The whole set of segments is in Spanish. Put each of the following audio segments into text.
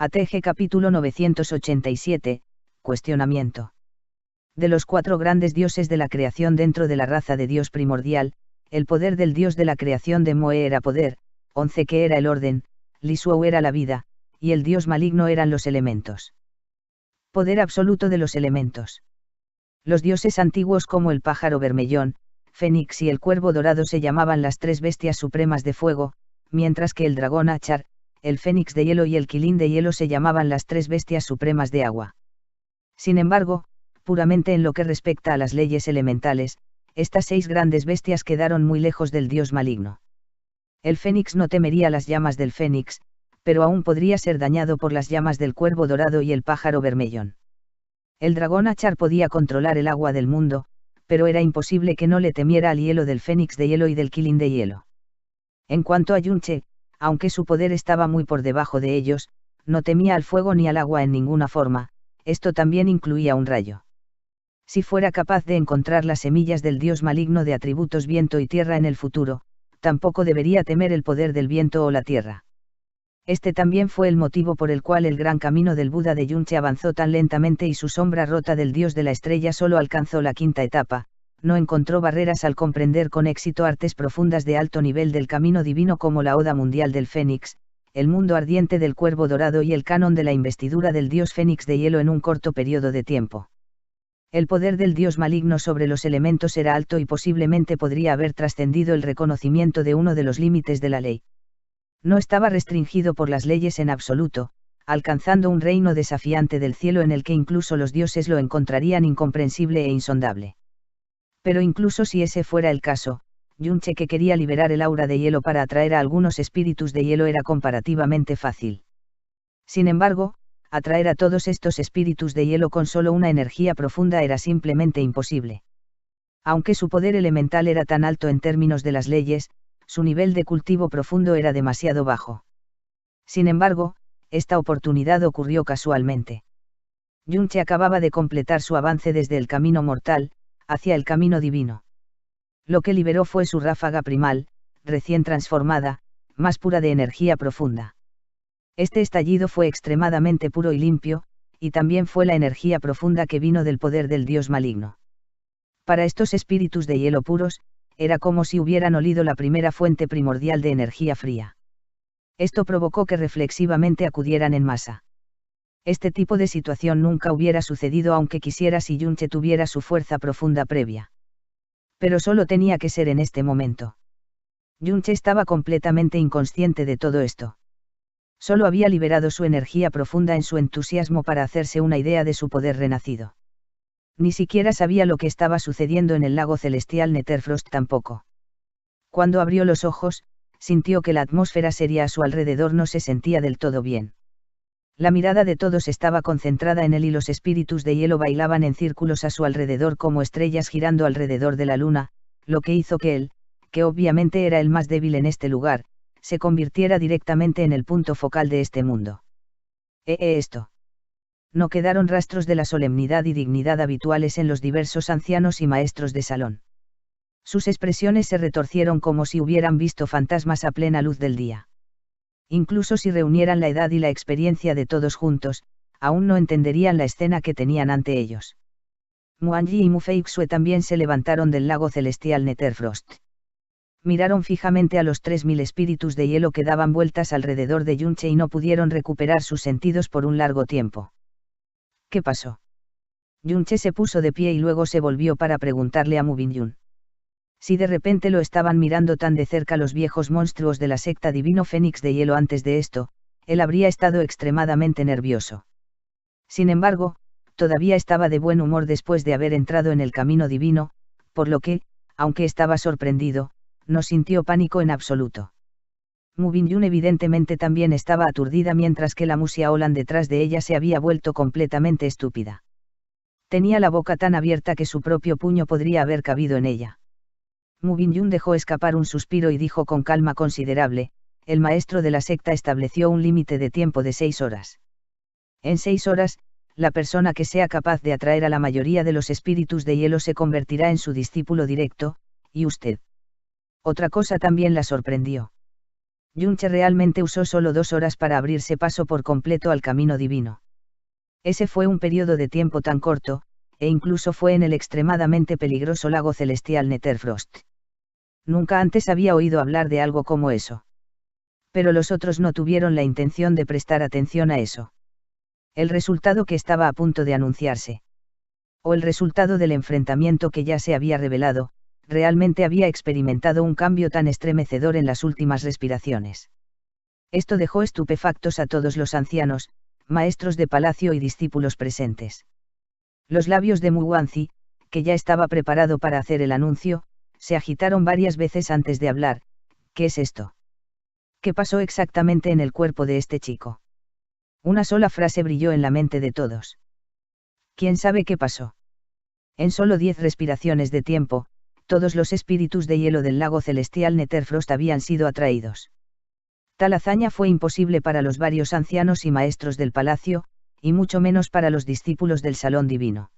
ATG capítulo 987, cuestionamiento. De los 4 grandes dioses de la creación dentro de la raza de Dios primordial, el poder del dios de la creación de Moe era poder, 11 que era el orden, Lisuo era la vida, y el dios maligno eran los elementos. Poder absoluto de los elementos. Los dioses antiguos como el pájaro vermellón, Fénix y el cuervo dorado se llamaban las 3 bestias supremas de fuego, mientras que el dragón Achar, el fénix de hielo y el quilín de hielo se llamaban las 3 bestias supremas de agua. Sin embargo, puramente en lo que respecta a las leyes elementales, estas 6 grandes bestias quedaron muy lejos del dios maligno. El fénix no temería las llamas del fénix, pero aún podría ser dañado por las llamas del cuervo dorado y el pájaro vermellón. El dragón Achar podía controlar el agua del mundo, pero era imposible que no le temiera al hielo del fénix de hielo y del quilín de hielo. En cuanto a Yunche, aunque su poder estaba muy por debajo de ellos, no temía al fuego ni al agua en ninguna forma, esto también incluía un rayo. Si fuera capaz de encontrar las semillas del dios maligno de atributos viento y tierra en el futuro, tampoco debería temer el poder del viento o la tierra. Este también fue el motivo por el cual el gran camino del Buda de Yunche avanzó tan lentamente y su sombra rota del dios de la estrella solo alcanzó la 5ª etapa. No encontró barreras al comprender con éxito artes profundas de alto nivel del camino divino como la Oda Mundial del Fénix, el mundo ardiente del cuervo dorado y el canon de la investidura del dios Fénix de hielo en un corto periodo de tiempo. El poder del dios maligno sobre los elementos era alto y posiblemente podría haber trascendido el reconocimiento de uno de los límites de la ley. No estaba restringido por las leyes en absoluto, alcanzando un reino desafiante del cielo en el que incluso los dioses lo encontrarían incomprensible e insondable. Pero incluso si ese fuera el caso, Yunche que quería liberar el aura de hielo para atraer a algunos espíritus de hielo era comparativamente fácil. Sin embargo, atraer a todos estos espíritus de hielo con solo una energía profunda era simplemente imposible. Aunque su poder elemental era tan alto en términos de las leyes, su nivel de cultivo profundo era demasiado bajo. Sin embargo, esta oportunidad ocurrió casualmente. Yunche acababa de completar su avance desde el camino mortal, hacia el camino divino. Lo que liberó fue su ráfaga primal, recién transformada, más pura de energía profunda. Este estallido fue extremadamente puro y limpio, y también fue la energía profunda que vino del poder del dios maligno. Para estos espíritus de hielo puros, era como si hubieran olido la primera fuente primordial de energía fría. Esto provocó que reflexivamente acudieran en masa. Este tipo de situación nunca hubiera sucedido aunque quisiera si Yunche tuviera su fuerza profunda previa. Pero solo tenía que ser en este momento. Yunche estaba completamente inconsciente de todo esto. Solo había liberado su energía profunda en su entusiasmo para hacerse una idea de su poder renacido. Ni siquiera sabía lo que estaba sucediendo en el lago celestial Netherfrost tampoco. Cuando abrió los ojos, sintió que la atmósfera seria a su alrededor no se sentía del todo bien. La mirada de todos estaba concentrada en él y los espíritus de hielo bailaban en círculos a su alrededor como estrellas girando alrededor de la luna, lo que hizo que él, que obviamente era el más débil en este lugar, se convirtiera directamente en el punto focal de este mundo. Esto. No quedaron rastros de la solemnidad y dignidad habituales en los diversos ancianos y maestros de salón. Sus expresiones se retorcieron como si hubieran visto fantasmas a plena luz del día. Incluso si reunieran la edad y la experiencia de todos juntos, aún no entenderían la escena que tenían ante ellos. Muanji y Mufeixue también se levantaron del lago celestial Netherfrost. Miraron fijamente a los 3000 espíritus de hielo que daban vueltas alrededor de Yunche y no pudieron recuperar sus sentidos por un largo tiempo. ¿Qué pasó? Yunche se puso de pie y luego se volvió para preguntarle a Mubinyun. Si de repente lo estaban mirando tan de cerca los viejos monstruos de la secta divino Fénix de hielo antes de esto, él habría estado extremadamente nervioso. Sin embargo, todavía estaba de buen humor después de haber entrado en el camino divino, por lo que, aunque estaba sorprendido, no sintió pánico en absoluto. Mubinyun evidentemente también estaba aturdida mientras que la Musia Olan detrás de ella se había vuelto completamente estúpida. Tenía la boca tan abierta que su propio puño podría haber cabido en ella. Mubinyun dejó escapar un suspiro y dijo con calma considerable, el maestro de la secta estableció un límite de tiempo de 6 horas. En 6 horas, la persona que sea capaz de atraer a la mayoría de los espíritus de hielo se convertirá en su discípulo directo, y usted. Otra cosa también la sorprendió. Yunche realmente usó solo 2 horas para abrirse paso por completo al camino divino. Ese fue un periodo de tiempo tan corto, e incluso fue en el extremadamente peligroso lago celestial Netherfrost. Nunca antes había oído hablar de algo como eso. Pero los otros no tuvieron la intención de prestar atención a eso. El resultado que estaba a punto de anunciarse. O el resultado del enfrentamiento que ya se había revelado, realmente había experimentado un cambio tan estremecedor en las últimas respiraciones. Esto dejó estupefactos a todos los ancianos, maestros de palacio y discípulos presentes. Los labios de Muwanzi, que ya estaba preparado para hacer el anuncio, se agitaron varias veces antes de hablar. ¿Qué es esto? ¿Qué pasó exactamente en el cuerpo de este chico? Una sola frase brilló en la mente de todos. ¿Quién sabe qué pasó? En solo 10 respiraciones de tiempo, todos los espíritus de hielo del lago celestial Netherfrost habían sido atraídos. Tal hazaña fue imposible para los varios ancianos y maestros del palacio, y mucho menos para los discípulos del salón divino.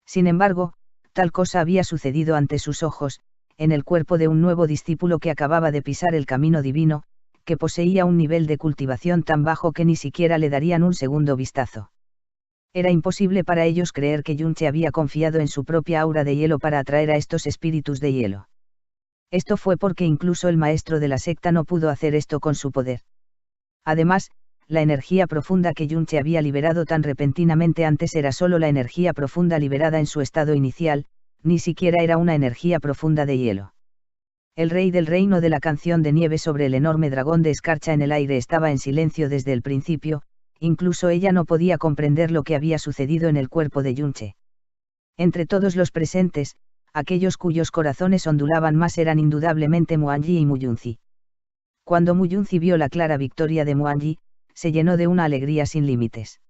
Sin embargo, tal cosa había sucedido ante sus ojos, en el cuerpo de un nuevo discípulo que acababa de pisar el camino divino, que poseía un nivel de cultivación tan bajo que ni siquiera le darían un segundo vistazo. Era imposible para ellos creer que Yunche había confiado en su propia aura de hielo para atraer a estos espíritus de hielo. Esto fue porque incluso el maestro de la secta no pudo hacer esto con su poder. Además, la energía profunda que Yunche había liberado tan repentinamente antes era solo la energía profunda liberada en su estado inicial, ni siquiera era una energía profunda de hielo. El rey del reino de la canción de nieve sobre el enorme dragón de escarcha en el aire estaba en silencio desde el principio, incluso ella no podía comprender lo que había sucedido en el cuerpo de Yunche. Entre todos los presentes, aquellos cuyos corazones ondulaban más eran indudablemente Muanji y Muyunzi. Cuando Muyunzi vio la clara victoria de Muanji, se llenó de una alegría sin límites.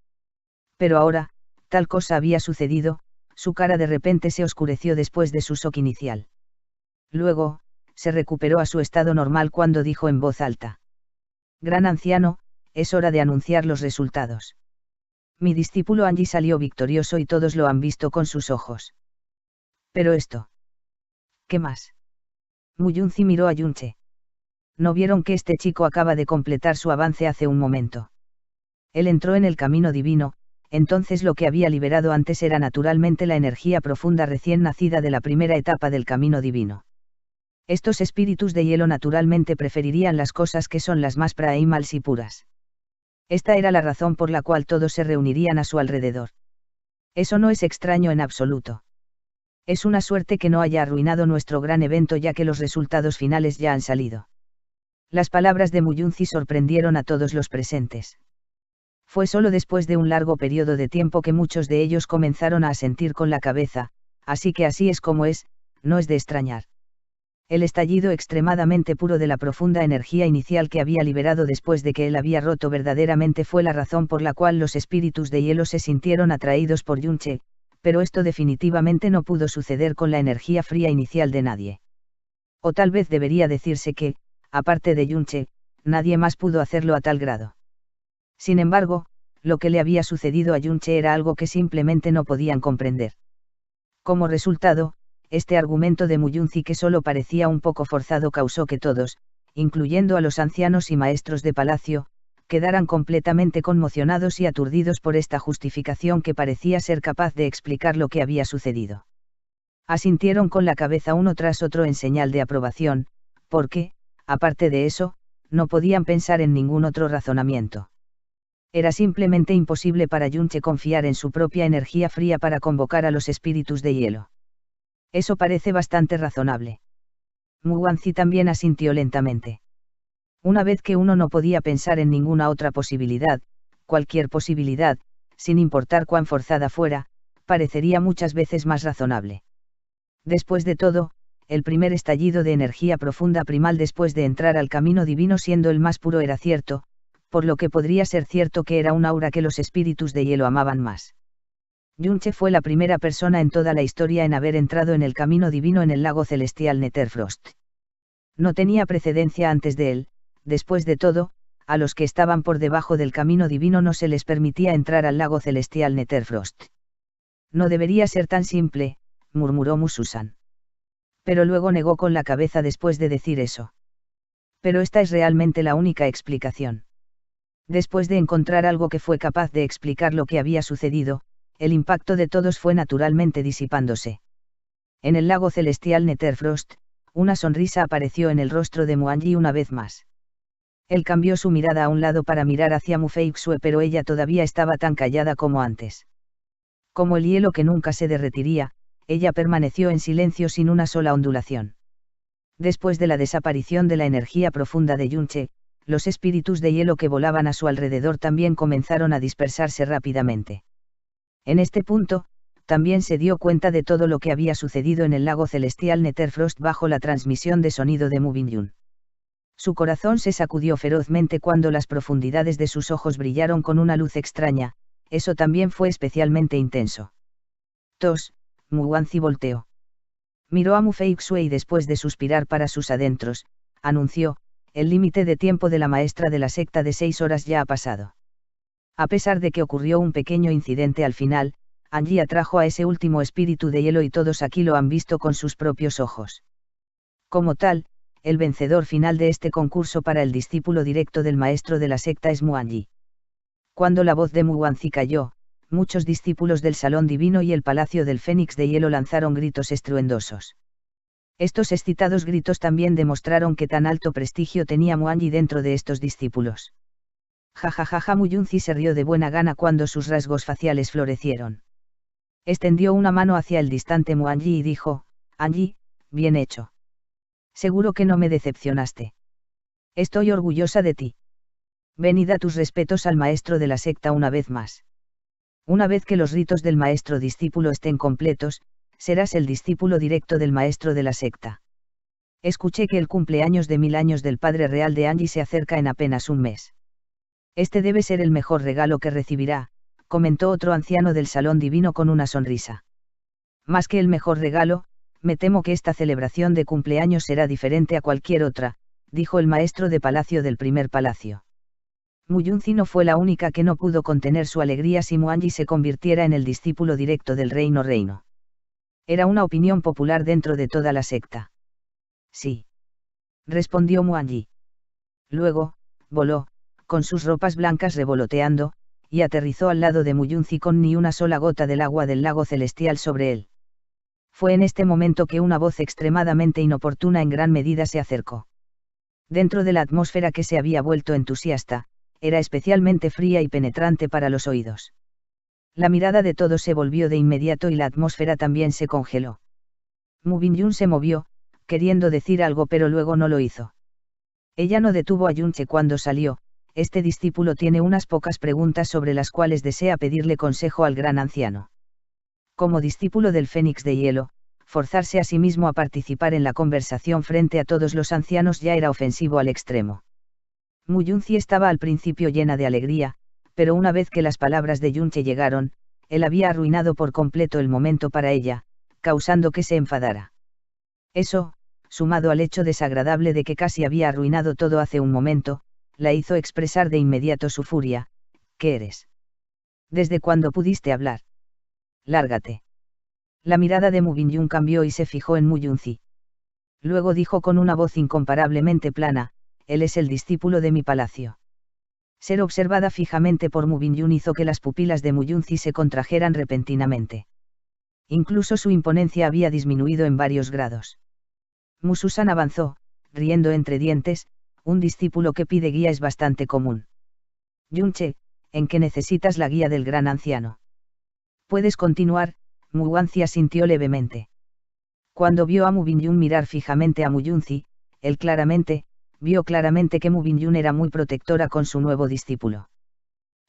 Pero ahora, tal cosa había sucedido, su cara de repente se oscureció después de su shock inicial. Luego, se recuperó a su estado normal cuando dijo en voz alta: Gran anciano, es hora de anunciar los resultados. Mi discípulo Anji salió victorioso y todos lo han visto con sus ojos. Pero esto. ¿Qué más? Muyunzi miró a Yunche. ¿No vieron que este chico acaba de completar su avance hace un momento? Él entró en el camino divino, entonces lo que había liberado antes era naturalmente la energía profunda recién nacida de la primera etapa del camino divino. Estos espíritus de hielo naturalmente preferirían las cosas que son las más primales y puras. Esta era la razón por la cual todos se reunirían a su alrededor. Eso no es extraño en absoluto. Es una suerte que no haya arruinado nuestro gran evento ya que los resultados finales ya han salido. Las palabras de Muyunzi sorprendieron a todos los presentes. Fue solo después de un largo periodo de tiempo que muchos de ellos comenzaron a asentir con la cabeza, así que así es como es, no es de extrañar. El estallido extremadamente puro de la profunda energía inicial que había liberado después de que él había roto verdaderamente fue la razón por la cual los espíritus de hielo se sintieron atraídos por Yunche, pero esto definitivamente no pudo suceder con la energía fría inicial de nadie. O tal vez debería decirse que, aparte de Yunche, nadie más pudo hacerlo a tal grado. Sin embargo, lo que le había sucedido a Yunche era algo que simplemente no podían comprender. Como resultado, este argumento de Muyunzi que solo parecía un poco forzado causó que todos, incluyendo a los ancianos y maestros de palacio, quedaran completamente conmocionados y aturdidos por esta justificación que parecía ser capaz de explicar lo que había sucedido. Asintieron con la cabeza uno tras otro en señal de aprobación, porque, aparte de eso, no podían pensar en ningún otro razonamiento. Era simplemente imposible para Yunche confiar en su propia energía fría para convocar a los espíritus de hielo. Eso parece bastante razonable. Muwanzi también asintió lentamente. Una vez que uno no podía pensar en ninguna otra posibilidad, cualquier posibilidad, sin importar cuán forzada fuera, parecería muchas veces más razonable. Después de todo, el primer estallido de energía profunda primal después de entrar al camino divino siendo el más puro era cierto, por lo que podría ser cierto que era un aura que los espíritus de hielo amaban más. Yunche fue la primera persona en toda la historia en haber entrado en el camino divino en el lago celestial Netherfrost. No tenía precedencia antes de él, después de todo, a los que estaban por debajo del camino divino no se les permitía entrar al lago celestial Netherfrost. No debería ser tan simple, murmuró Mususan. Pero luego negó con la cabeza después de decir eso. Pero esta es realmente la única explicación. Después de encontrar algo que fue capaz de explicar lo que había sucedido, el impacto de todos fue naturalmente disipándose. En el lago celestial Netherfrost, una sonrisa apareció en el rostro de Muanyi una vez más. Él cambió su mirada a un lado para mirar hacia Mu Feixue, pero ella todavía estaba tan callada como antes. Como el hielo que nunca se derretiría, ella permaneció en silencio sin una sola ondulación. Después de la desaparición de la energía profunda de Yunche, los espíritus de hielo que volaban a su alrededor también comenzaron a dispersarse rápidamente. En este punto, también se dio cuenta de todo lo que había sucedido en el lago celestial Netherfrost bajo la transmisión de sonido de Mu Binyun. Su corazón se sacudió ferozmente cuando las profundidades de sus ojos brillaron con una luz extraña, eso también fue especialmente intenso. Mu Wanzi volteó. Miró a Mu Feixue y después de suspirar para sus adentros, anunció, el límite de tiempo de la maestra de la secta de 6 horas ya ha pasado. A pesar de que ocurrió un pequeño incidente al final, Anji atrajo a ese último espíritu de hielo y todos aquí lo han visto con sus propios ojos. Como tal, el vencedor final de este concurso para el discípulo directo del maestro de la secta es Mu Anji. Cuando la voz de Mu Wanzi cayó, muchos discípulos del Salón Divino y el Palacio del Fénix de Hielo lanzaron gritos estruendosos. Estos excitados gritos también demostraron que tan alto prestigio tenía Mu Anji dentro de estos discípulos. Jajajaja, Mu Yunzi se rió de buena gana cuando sus rasgos faciales florecieron. Extendió una mano hacia el distante Mu Anji y dijo, Anji, bien hecho. Seguro que no me decepcionaste. Estoy orgullosa de ti. Ven y da tus respetos al maestro de la secta una vez más. Una vez que los ritos del maestro discípulo estén completos, serás el discípulo directo del maestro de la secta. Escuché que el cumpleaños de 1000 años del padre real de Anji se acerca en apenas un mes. Este debe ser el mejor regalo que recibirá, comentó otro anciano del Salón Divino con una sonrisa. Más que el mejor regalo, me temo que esta celebración de cumpleaños será diferente a cualquier otra, dijo el maestro de palacio del primer palacio. Mu Yunzi no fue la única que no pudo contener su alegría si Mu Anji se convirtiera en el discípulo directo del reino. Era una opinión popular dentro de toda la secta. Sí. Respondió Mu Anji. Luego, voló, con sus ropas blancas revoloteando, y aterrizó al lado de Mu Yunzi con ni una sola gota del agua del lago celestial sobre él. Fue en este momento que una voz extremadamente inoportuna en gran medida se acercó. Dentro de la atmósfera que se había vuelto entusiasta, era especialmente fría y penetrante para los oídos. La mirada de todos se volvió de inmediato y la atmósfera también se congeló. Mu Binyun se movió, queriendo decir algo pero luego no lo hizo. Ella no detuvo a Yunche cuando salió, este discípulo tiene unas pocas preguntas sobre las cuales desea pedirle consejo al gran anciano. Como discípulo del Fénix de Hielo, forzarse a sí mismo a participar en la conversación frente a todos los ancianos ya era ofensivo al extremo. Mu Yunzi estaba al principio llena de alegría, pero una vez que las palabras de Yunche llegaron, él había arruinado por completo el momento para ella, causando que se enfadara. Eso, sumado al hecho desagradable de que casi había arruinado todo hace un momento, la hizo expresar de inmediato su furia. ¿Qué eres? ¿Desde cuándo pudiste hablar? Lárgate. La mirada de Mu Binyun cambió y se fijó en Mu Yunzi. Luego dijo con una voz incomparablemente plana, él es el discípulo de mi palacio. Ser observada fijamente por Mu Binyun hizo que las pupilas de Mu Yunzi se contrajeran repentinamente. Incluso su imponencia había disminuido en varios grados. Mu Susan avanzó, riendo entre dientes, un discípulo que pide guía es bastante común. Yunche, ¿en qué necesitas la guía del gran anciano? Puedes continuar, Mu Wanzi asintió levemente. Cuando vio a Mu Binyun mirar fijamente a Mu Yunzi, él vio claramente que Mu Binyun era muy protectora con su nuevo discípulo.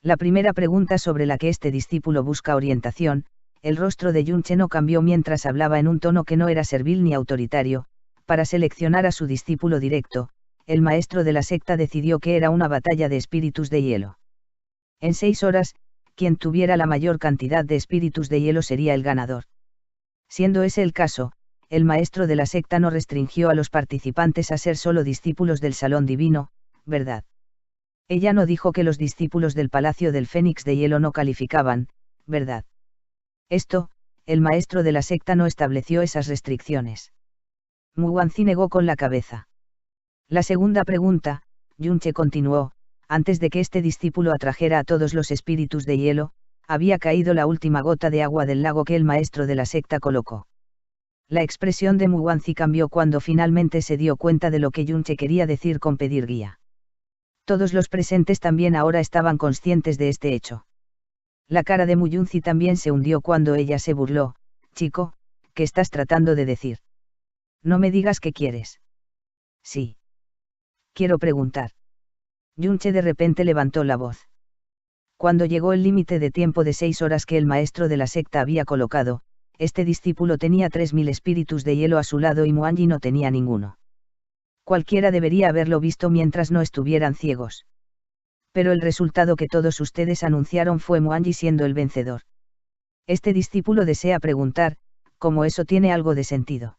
La primera pregunta sobre la que este discípulo busca orientación, el rostro de Yunche no cambió mientras hablaba en un tono que no era servil ni autoritario, para seleccionar a su discípulo directo, el maestro de la secta decidió que era una batalla de espíritus de hielo. En 6 horas, quien tuviera la mayor cantidad de espíritus de hielo sería el ganador. Siendo ese el caso, el maestro de la secta no restringió a los participantes a ser solo discípulos del Salón Divino, ¿verdad? Ella no dijo que los discípulos del Palacio del Fénix de Hielo no calificaban, ¿verdad? El maestro de la secta no estableció esas restricciones. Mu Wanzi negó con la cabeza. La segunda pregunta, Yunche continuó, antes de que este discípulo atrajera a todos los espíritus de hielo, había caído la última gota de agua del lago que el maestro de la secta colocó. La expresión de Muwanzi cambió cuando finalmente se dio cuenta de lo que Yunche quería decir con pedir guía. Todos los presentes también ahora estaban conscientes de este hecho. La cara de Muyunzi también se hundió cuando ella se burló. Chico, ¿qué estás tratando de decir? No me digas qué quieres. Sí. Quiero preguntar. Yunche de repente levantó la voz. Cuando llegó el límite de tiempo de 6 horas que el maestro de la secta había colocado, este discípulo tenía 3000 espíritus de hielo a su lado y Muwanzi no tenía ninguno. Cualquiera debería haberlo visto mientras no estuvieran ciegos. Pero el resultado que todos ustedes anunciaron fue Muwanzi siendo el vencedor. Este discípulo desea preguntar, ¿cómo eso tiene algo de sentido?